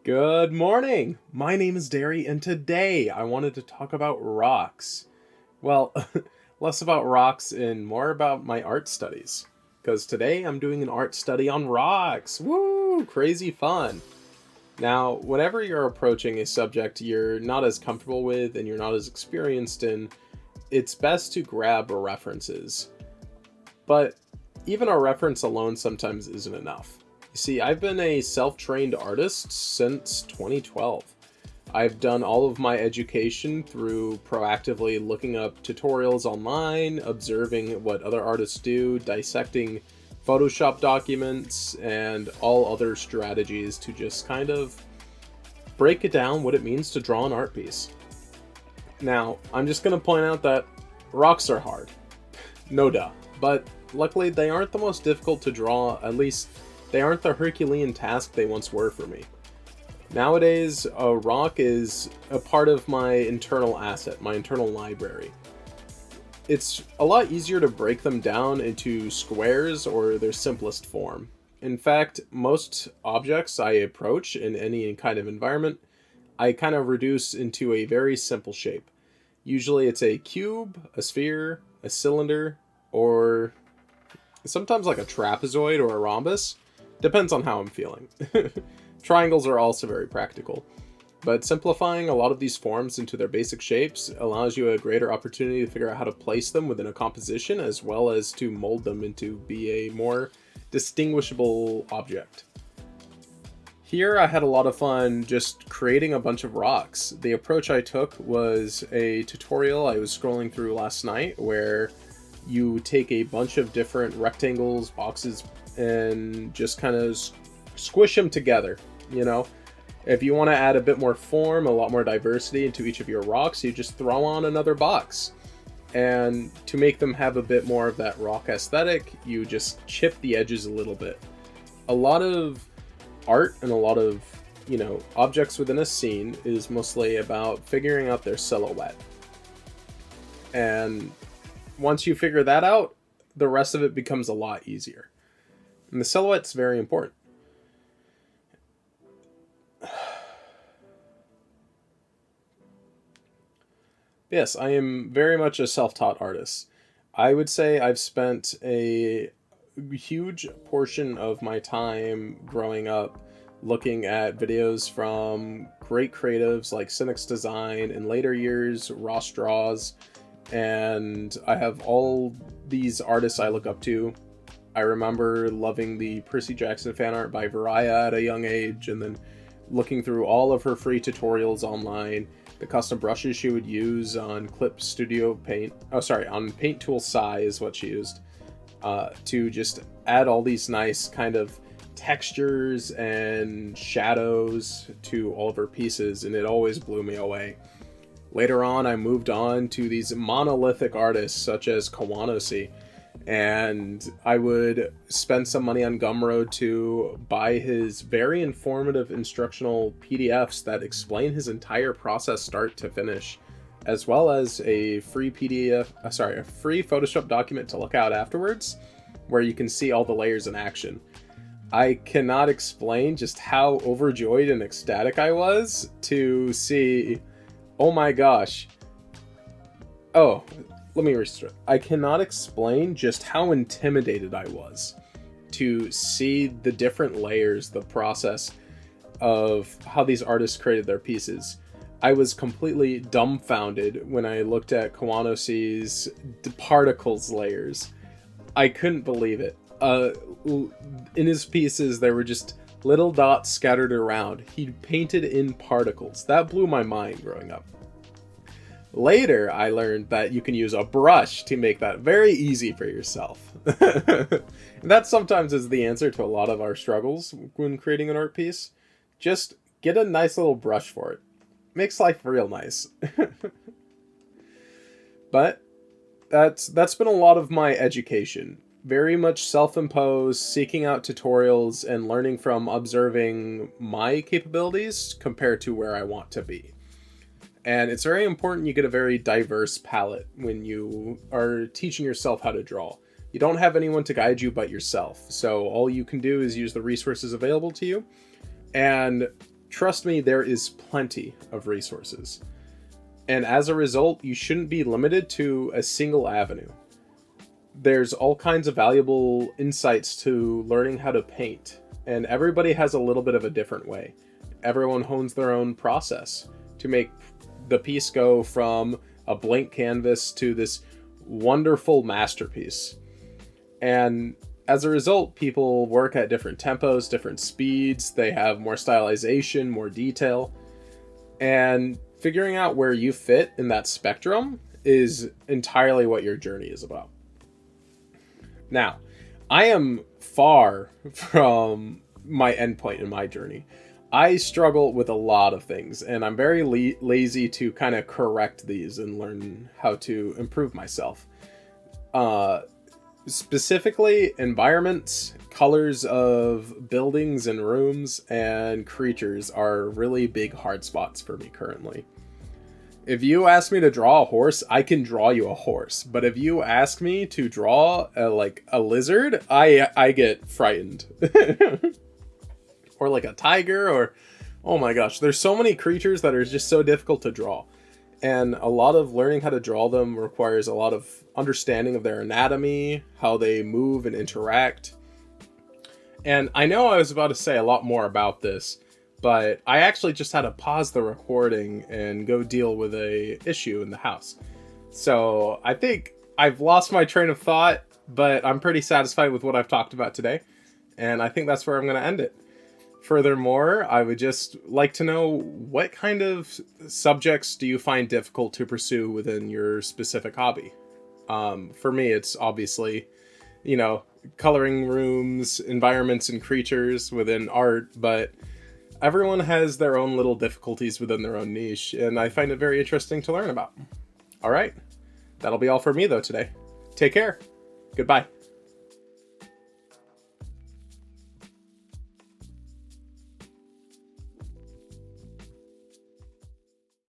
Good morning! My name is Derry, and today I wanted to talk about rocks. Well, less about rocks and more about my art studies. Because today I'm doing an art study on rocks. Woo! Crazy fun! Now, whenever you're approaching a subject you're not as comfortable with and you're not as experienced in, it's best to grab references. But even a reference alone sometimes isn't enough. You see, I've been a self-trained artist since 2012. I've done all of my education through proactively looking up tutorials online, observing what other artists do, dissecting Photoshop documents, and all other strategies to just kind of break it down what it means to draw an art piece. Now, I'm just going to point out that rocks are hard. No duh. But luckily, they aren't the most difficult to draw, at least they aren't the Herculean task they once were for me. Nowadays, a rock is a part of my internal asset, my internal library. It's a lot easier to break them down into squares or their simplest form. In fact, most objects I approach in any kind of environment, I kind of reduce into a very simple shape. Usually it's a cube, a sphere, a cylinder, or sometimes like a trapezoid or a rhombus. Depends on how I'm feeling. Triangles are also very practical. But simplifying a lot of these forms into their basic shapes allows you a greater opportunity to figure out how to place them within a composition as well as to mold them into be a more distinguishable object. Here I had a lot of fun just creating a bunch of rocks. The approach I took was a tutorial I was scrolling through last night where you take a bunch of different rectangles, boxes, and just kind of squish them together, you know? If you want to add a bit more form, a lot more diversity into each of your rocks, you just throw on another box. And to make them have a bit more of that rock aesthetic, you just chip the edges a little bit. A lot of art and a lot of, objects within a scene is mostly about figuring out their silhouette. And once you figure that out, the rest of it becomes a lot easier. And the silhouette's very important. Yes, I am very much a self-taught artist. I would say I've spent a huge portion of my time growing up looking at videos from great creatives like Cynic's Design, in later years, Ross Draws, and I have all these artists I look up to. I remember loving the Percy Jackson fan art by Variah at a young age, and then looking through all of her free tutorials online, the custom brushes she would use on Clip Studio Paint, on Paint Tool Sai is what she used, to just add all these nice kind of textures and shadows to all of her pieces, and it always blew me away. Later on, I moved on to these monolithic artists such as Kawanosi, and I would spend some money on Gumroad to buy his very informative instructional PDFs that explain his entire process start to finish, as well as a free a free Photoshop document to look out afterwards, where you can see all the layers in action. I cannot explain just how overjoyed and ecstatic I was to see, oh my gosh. Oh, let me restart. I cannot explain just how intimidated I was to see the different layers, the process of how these artists created their pieces. I was completely dumbfounded when I looked at Kawanosi's particles layers. I couldn't believe it. In his pieces, there were just little dots scattered around. He painted in particles. That blew my mind growing up. Later, I learned that you can use a brush to make that very easy for yourself. And that sometimes is the answer to a lot of our struggles when creating an art piece. Just get a nice little brush for it. Makes life real nice. But that's been a lot of my education. Very much self-imposed, seeking out tutorials and learning from observing my capabilities compared to where I want to be. And it's very important you get a very diverse palette when you are teaching yourself how to draw. You don't have anyone to guide you but yourself. So all you can do is use the resources available to you and trust me, there is plenty of resources. And as a result, you shouldn't be limited to a single avenue. There's all kinds of valuable insights to learning how to paint, and everybody has a little bit of a different way. Everyone hones their own process to make the piece go from a blank canvas to this wonderful masterpiece. And as a result, people work at different tempos, different speeds, they have more stylization, more detail, and figuring out where you fit in that spectrum is entirely what your journey is about. Now, I am far from my endpoint in my journey. I struggle with a lot of things, and I'm very lazy to kind of correct these and learn how to improve myself. Specifically, environments, colors of buildings and rooms, and creatures are really big hard spots for me currently. If you ask me to draw a horse, I can draw you a horse. But if you ask me to draw a lizard, I get frightened. Or like a tiger, or oh my gosh, there's so many creatures that are just so difficult to draw. And a lot of learning how to draw them requires a lot of understanding of their anatomy, how they move and interact. And I know I was about to say a lot more about this, but I actually just had to pause the recording and go deal with a issue in the house. So I think I've lost my train of thought, but I'm pretty satisfied with what I've talked about today. And I think that's where I'm going to end it. Furthermore, I would just like to know, what kind of subjects do you find difficult to pursue within your specific hobby? For me, it's obviously, coloring rooms, environments, and creatures within art, but everyone has their own little difficulties within their own niche, and I find it very interesting to learn about. All right, that'll be all for me though today. Take care. Goodbye.